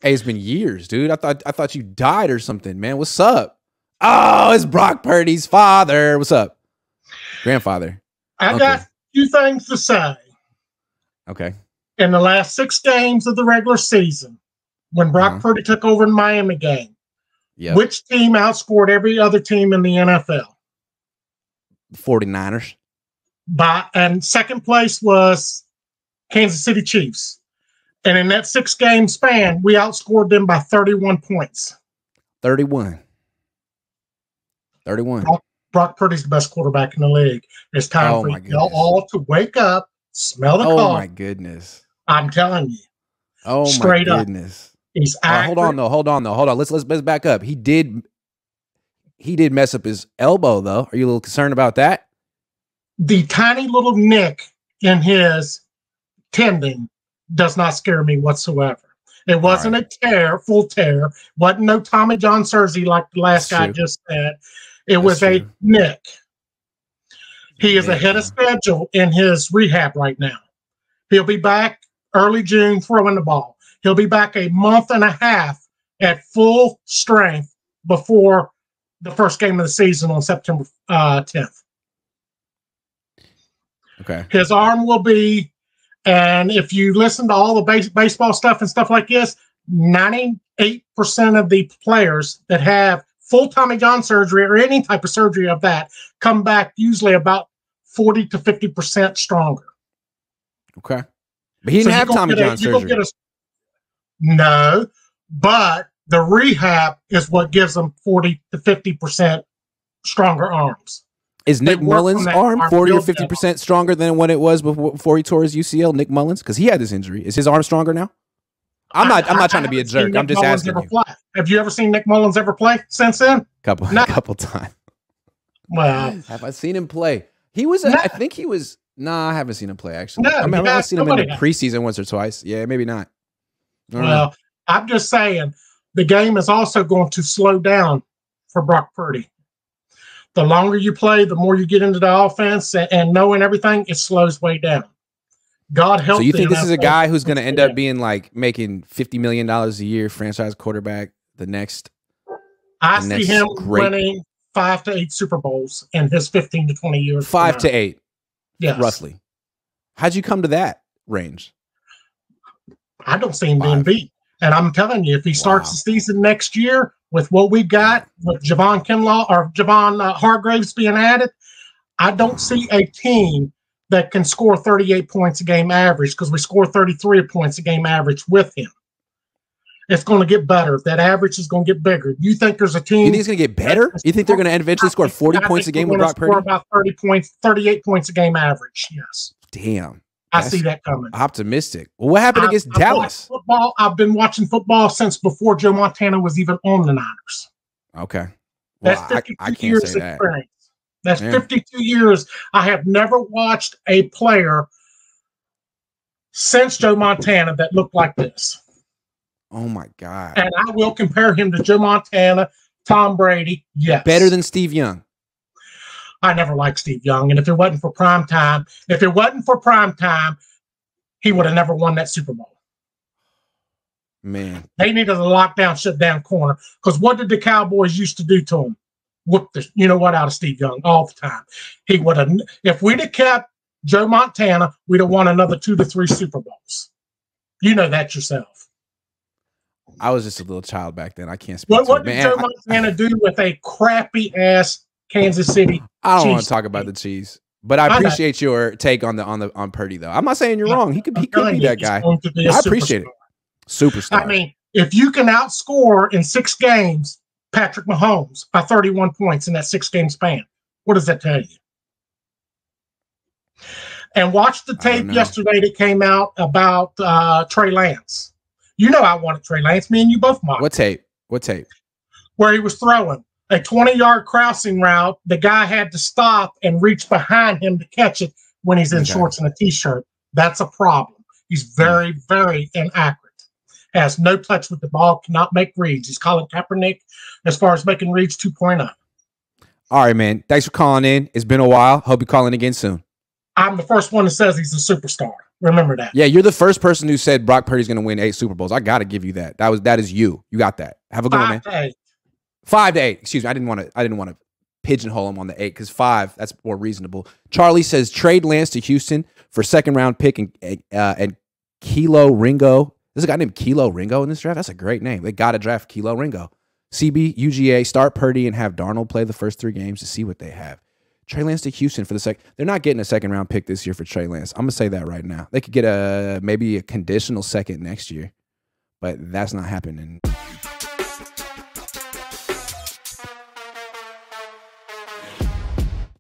Hey, it's been years, dude. I thought you died or something, man. What's up? Oh, it's Brock Purdy's father. What's up? Grandfather. I got a few things to say. Okay. In the last 6 games of the regular season, when Brock Purdy took over the Miami game, which team outscored every other team in the NFL? 49ers. And second place was Kansas City Chiefs. And in that 6-game span, we outscored them by 31 points. 31. Brock Purdy's the best quarterback in the league. It's time for y'all all to wake up, smell the coffee. Oh, my goodness. I'm telling you. Oh, straight my goodness. Up. He's hold on, though. Let's back up. He did mess up his elbow, though. Are you a little concerned about that? The tiny little nick in his tendon does not scare me whatsoever. It wasn't a tear, full tear. Wasn't no Tommy John surgery like the last guy just said. It was a nick. He is ahead of schedule in his rehab right now. He'll be back early June throwing the ball. He'll be back a month and a half at full strength before the first game of the season on September 10th. Okay. His arm will be, and if you listen to all the baseball stuff and stuff like this, 98% of the players that have full Tommy John surgery or any type of surgery of that come back usually about 40 to 50% stronger. Okay. But he didn't have Tommy John surgery. No, but the rehab is what gives him 40 to 50% stronger arms. Is Nick Mullins' arm 40 or 50% stronger than what it was before he tore his UCL? Nick Mullins, because he had this injury. Is his arm stronger now? I'm not trying to be a jerk. I'm just asking you. Have you ever seen Nick Mullins ever play since then? Couple times. Well, have I seen him play? He was. I think he was. Nah, I haven't seen him play actually. No, I've seen him in the preseason once or twice. Yeah, maybe not. Well, I'm just saying the game is also going to slow down for Brock Purdy. The longer you play, the more you get into the offense and knowing everything, it slows way down. God help. So you think this is a guy who's going to end up being like making $50 million a year, franchise quarterback, the next? I see him winning 5 to 8 Super Bowls in his 15 to 20 years. 5 to 8, yes, roughly. How'd you come to that range? I don't see him being beat. And I'm telling you, if he starts the season next year with what we've got, with Javon Kinlaw or Javon Hargraves being added, I don't see a team that can score 38 points a game average, because we score 33 points a game average with him. It's going to get better. That average is going to get bigger. You think there's a team? You think it's going to get better? You think they're going to eventually score 40 points a game with Brock Purdy? Score about 30 points, 38 points a game average. Yes. Damn. I see that coming. Optimistic. Well, what happened against Dallas? I've been watching football since before Joe Montana was even on the Niners. Okay. Well, that's 52 I can't years say that. Experience. That's 52 years. I have never watched a player since Joe Montana that looked like this. Oh, my God. And I will compare him to Joe Montana, Tom Brady. Yes. Better than Steve Young. I never liked Steve Young, and if it wasn't for prime time, he would have never won that Super Bowl. Man, they needed a lockdown, shutdown corner, because what did the Cowboys used to do to him? Whoop the out of Steve Young all the time. He would have, if we'd have kept Joe Montana, we'd have won another 2 to 3 Super Bowls. You know that yourself. I was just a little child back then. I can't speak. What did Joe Montana do with a crappy ass Kansas City? I don't want to talk about the cheese, but I appreciate your take on Purdy though. I'm not saying you're wrong. He could be that guy. I appreciate it. Superstar. I mean, if you can outscore in 6 games Patrick Mahomes by 31 points in that 6-game span, what does that tell you? And watch the tape yesterday that came out about Trey Lance. You know I wanted Trey Lance. Me and you both mocked. What tape? Where he was throwing a 20-yard crossing route. The guy had to stop and reach behind him to catch it when he's in shorts and a T-shirt. That's a problem. He's very, very inaccurate. Has no touch with the ball, cannot make reads. He's Colin Kaepernick as far as making reads 2.0. All right, man. Thanks for calling in. It's been a while. Hope you call in again soon. I'm the first one that says he's a superstar. Remember that. Yeah, you're the first person who said Brock Purdy's going to win 8 Super Bowls. I got to give you that. That is you. You got that. Have a good one, man. 5 to 8. Excuse me. I didn't want to pigeonhole him on the 8 because 5, that's more reasonable. Charlie says trade Lance to Houston for 2nd round pick and Kilo Ringo. There's a guy named Kilo Ringo in this draft. That's a great name. They got to draft Kilo Ringo. CB, UGA, start Purdy and have Darnold play the first 3 games to see what they have. Trey Lance to Houston for the second. They're not getting a 2nd round pick this year for Trey Lance. I'm gonna say that right now. They could get maybe a conditional 2nd next year, but that's not happening.